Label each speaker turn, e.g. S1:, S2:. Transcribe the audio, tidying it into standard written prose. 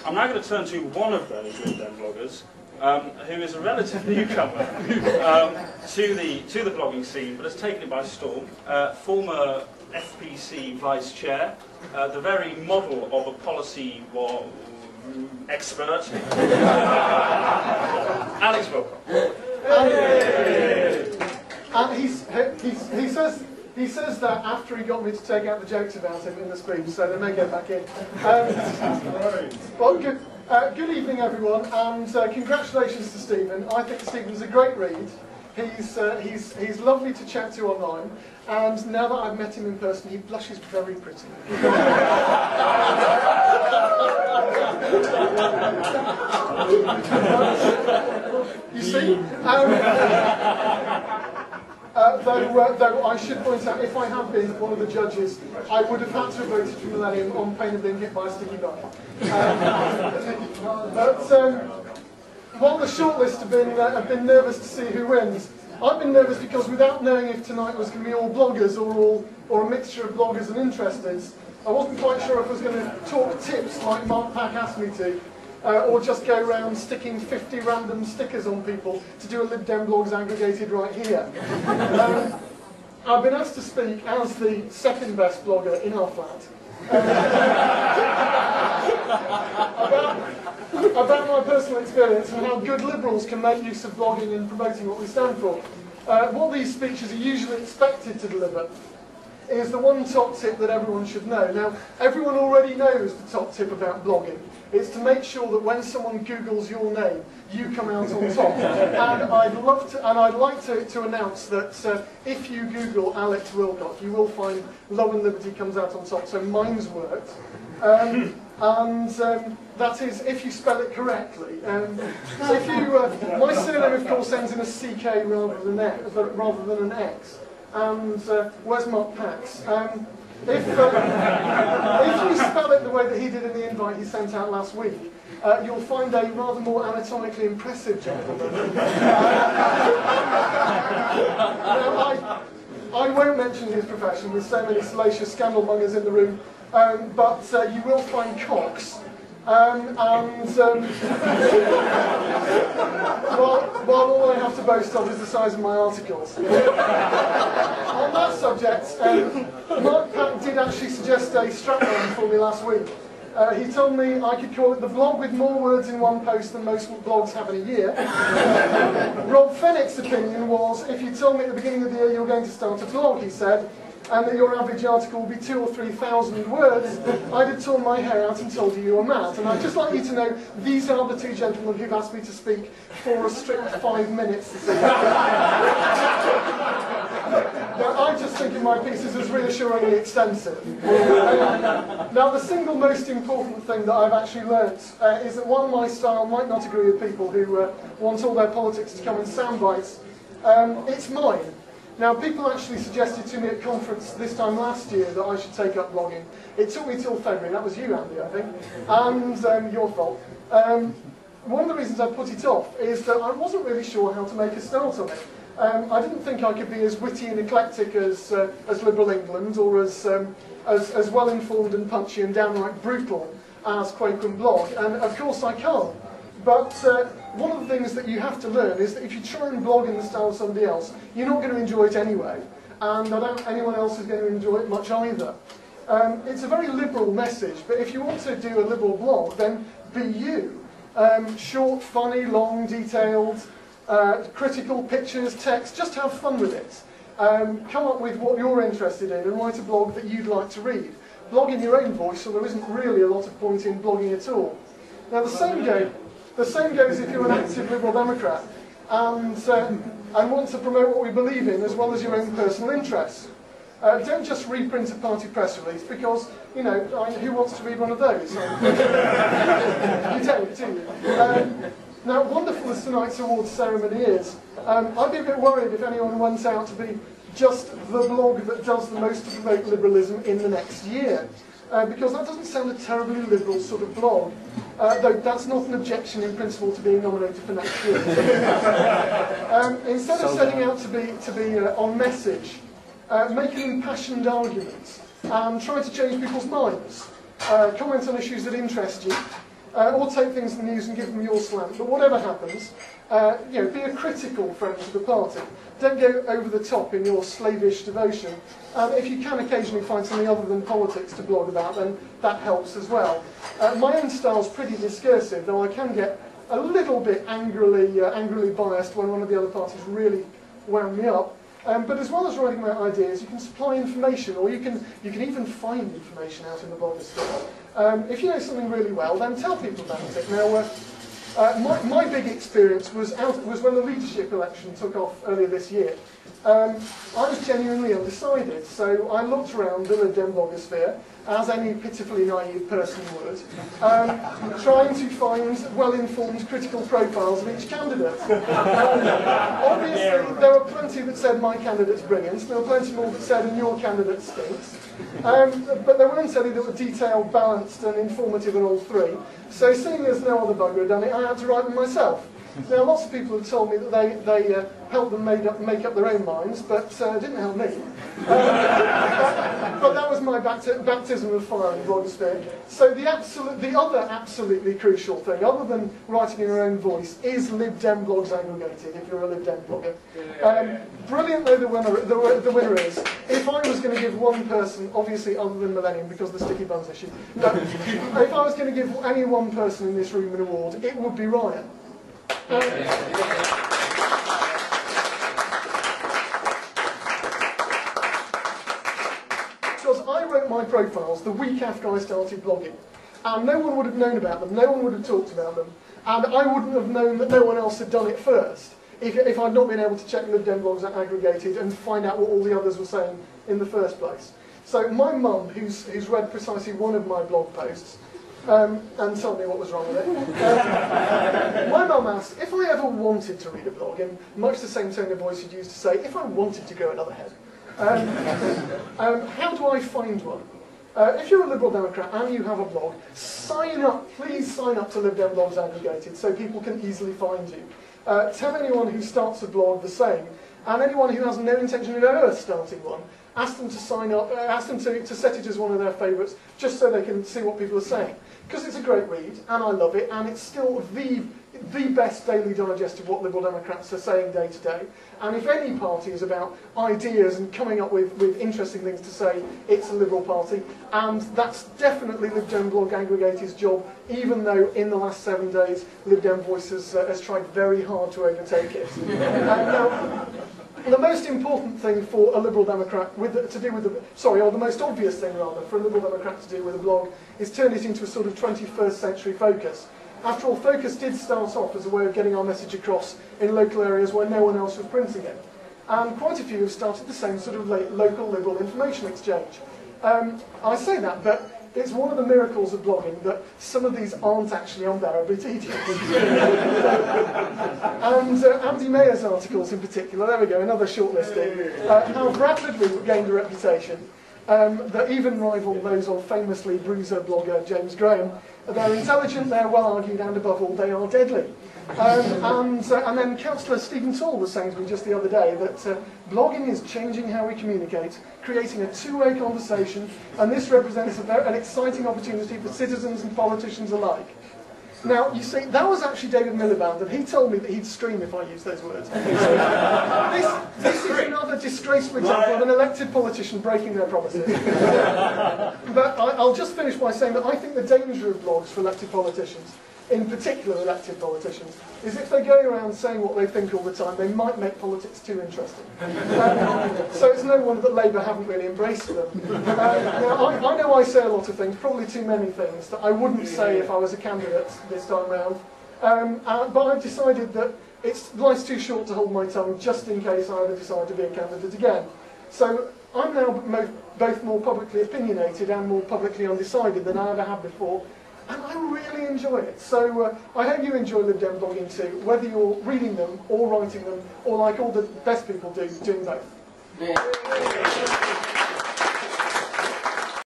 S1: I'm now going to turn to one of those Lib Dem bloggers, who is a relative newcomer to the blogging scene, but has taken it by storm. Former FPC vice chair, the very model of a policy expert, Alex Wilcox.
S2: And he says that after he got me to take out the jokes about him in the speech, so they may get back in. Well, good evening, everyone, and congratulations to Stephen. I think Stephen's a great read. He's lovely to chat to online, and now that I've met him in person, he blushes very pretty. You see? Though I should point out, if I had been one of the judges, I would have had to have voted for Millennium on pain of being hit by a sticky bun. While the shortlist have been nervous to see who wins, I've been nervous because without knowing if tonight was going to be all bloggers or a mixture of bloggers and interesteds, I wasn't quite sure if I was going to talk tips like Mark Pack asked me to, or just go around sticking 50 random stickers on people to do a Lib Dem blogs aggregated right here. I've been asked to speak as the second best blogger in our flat about my personal experience and how good liberals can make use of blogging in promoting what we stand for. What these speeches are usually expected to deliver is the one top tip that everyone should know. Now, everyone already knows the top tip about blogging. It's to make sure that when someone Googles your name, you come out on top. And I'd like to announce that if you Google Alex Wilcox, you will find Love and Liberty comes out on top. So mine's worked. That is if you spell it correctly. My surname, of course, ends in a CK rather than an X. And where's Mark Pax? If you spell it the way that he did in the invite he sent out last week, you'll find a rather more anatomically impressive gentleman. I won't mention his profession, there's so many salacious scandalmongers in the room, but you will find Cox. While all I have to boast of is the size of my articles. On that subject, Mark Pack did actually suggest a strapline for me last week. He told me I could call it the blog with more words in one post than most blogs have in a year. Rob Fennick's opinion was, if you told me at the beginning of the year you were going to start a blog, he said, and that your average article will be 2,000 or 3,000 words, I'd have torn my hair out and told you were mad. And I'd just like you to know, these are the two gentlemen who've asked me to speak for a strict 5 minutes this evening. Now, I just think of my pieces as reassuringly extensive. Now, the single most important thing that I've actually learnt is that while my style might not agree with people who want all their politics to come in sound bites, it's mine. Now, people actually suggested to me at conference this time last year that I should take up blogging. It took me till February. That was you, Andy, I think, and your fault. One of the reasons I put it off is that I wasn't really sure how to make a start on it. I didn't think I could be as witty and eclectic as Liberal England, or as well-informed and punchy and downright brutal as Quaker and Blog, and of course I can't. But one of the things that you have to learn is that if you try and blog in the style of somebody else, you're not going to enjoy it anyway, and I doubt anyone else is going to enjoy it much either. It's a very liberal message, but if you want to do a liberal blog, then be you. Short, funny, long, detailed, critical, pictures, text, just have fun with it. Come up with what you're interested in and write a blog that you'd like to read. Blog in your own voice, so there isn't really a lot of point in blogging at all. Now, the same goes if you're an active Liberal Democrat and want to promote what we believe in as well as your own personal interests. Don't just reprint a party press release because, you know, who wants to read one of those? You don't, do you? Now, wonderful as tonight's awards ceremony is, I'd be a bit worried if anyone went out to be just the blog that does the most to promote liberalism in the next year. Because that doesn't sound a terribly liberal sort of blog, though that's not an objection in principle to being nominated for next year. Instead of setting out to be on message, make an impassioned argument and try to change people's minds. Comment on issues that interest you, or take things in the news and give them your slant. But whatever happens, you know, be a critical friend to the party. Don't go over the top in your slavish devotion. If you can occasionally find something other than politics to blog about, then that helps as well. My own style's pretty discursive, though I can get a little bit angrily biased when one of the other parties really wound me up. But as well as writing about ideas, you can supply information, or you can even find information out in the blogosphere. If you know something really well, then tell people about it. Now, my big experience was when the leadership election took off earlier this year. I was genuinely undecided, so I looked around the Lib Dem Blogosphere, as any pitifully naive person would, trying to find well-informed critical profiles of each candidate. Obviously, there were plenty that said my candidate's brilliant, there were plenty more that said and your candidate stinks, but there weren't any that were detailed, balanced and informative in all three. So seeing as no other bugger had done it, I had to write them myself. Now, lots of people have told me that they helped them make up their own minds, but it didn't help me. But that was my baptism of fire in the blogosphere. So the other absolutely crucial thing, other than writing in your own voice, is Lib Dem Blogs aggregated, if you're a Lib Dem blogger. Brilliant though the winner is, if I was going to give one person, obviously other than Millennium because of the sticky buns issue, but if I was going to give any one person in this room an award, it would be Ryan. Because I wrote my profiles the week after I started blogging, and no one would have known about them, no one would have talked about them, and I wouldn't have known that no one else had done it first if I'd not been able to check Lib Dem Blogs aggregated and find out what all the others were saying in the first place. So my mum, who's read precisely one of my blog posts, and told me what was wrong with it. My mum asked if I ever wanted to read a blog, in much the same tone of voice you'd used to say, if I wanted to grow another head. How do I find one? If you're a Liberal Democrat and you have a blog, sign up, please sign up to Lib Dem Blogs aggregated so people can easily find you. Tell anyone who starts a blog the same, and anyone who has no intention of ever starting one, ask them to sign up, ask them to set it as one of their favourites, just so they can see what people are saying. Because it's a great read, and I love it, and it's still the best daily digest of what Liberal Democrats are saying day to day. And if any party is about ideas and coming up with interesting things to say, it's a Liberal Party. And that's definitely Lib Dem Blog Aggregated's job, even though in the last 7 days, Lib Dem Voice has tried very hard to overtake it. Now, the most important thing for a Liberal Democrat or the most obvious thing rather, for a Liberal Democrat to do with a blog is turn it into a sort of 21st century focus. After all, Focus did start off as a way of getting our message across in local areas where no one else was printing it. And quite a few have started the same sort of local Liberal information exchange. I say that, but it's one of the miracles of blogging that some of these aren't actually unbearably tedious. And Andy Mayer's articles in particular, there we go, another shortlisting, have rapidly gained a reputation that even rival those of famously bruiser blogger James Graham. They're intelligent, they're well argued, and above all, they are deadly. And then Councillor Stephen Tall was saying to me just the other day that blogging is changing how we communicate, creating a two-way conversation, and this represents an exciting opportunity for citizens and politicians alike. Now, you see, that was actually David Miliband, and he told me that he'd scream if I used those words. This is another disgraceful example of an elected politician breaking their promises. But I'll just finish by saying that I think the danger of blogs for elected politicians, in particular elected politicians, is if they go around saying what they think all the time, they might make politics too interesting. So it's no wonder that Labour haven't really embraced them. Now, I know I say a lot of things, probably too many things, that I wouldn't say if I was a candidate this time round. But I've decided that life's too short to hold my tongue, just in case I ever decide to be a candidate again. So I'm now both more publicly opinionated and more publicly undecided than I ever have before. And I really enjoy it. So I hope you enjoy Lib Dem blogging too, whether you're reading them or writing them, or like all the best people do, doing both. Yeah.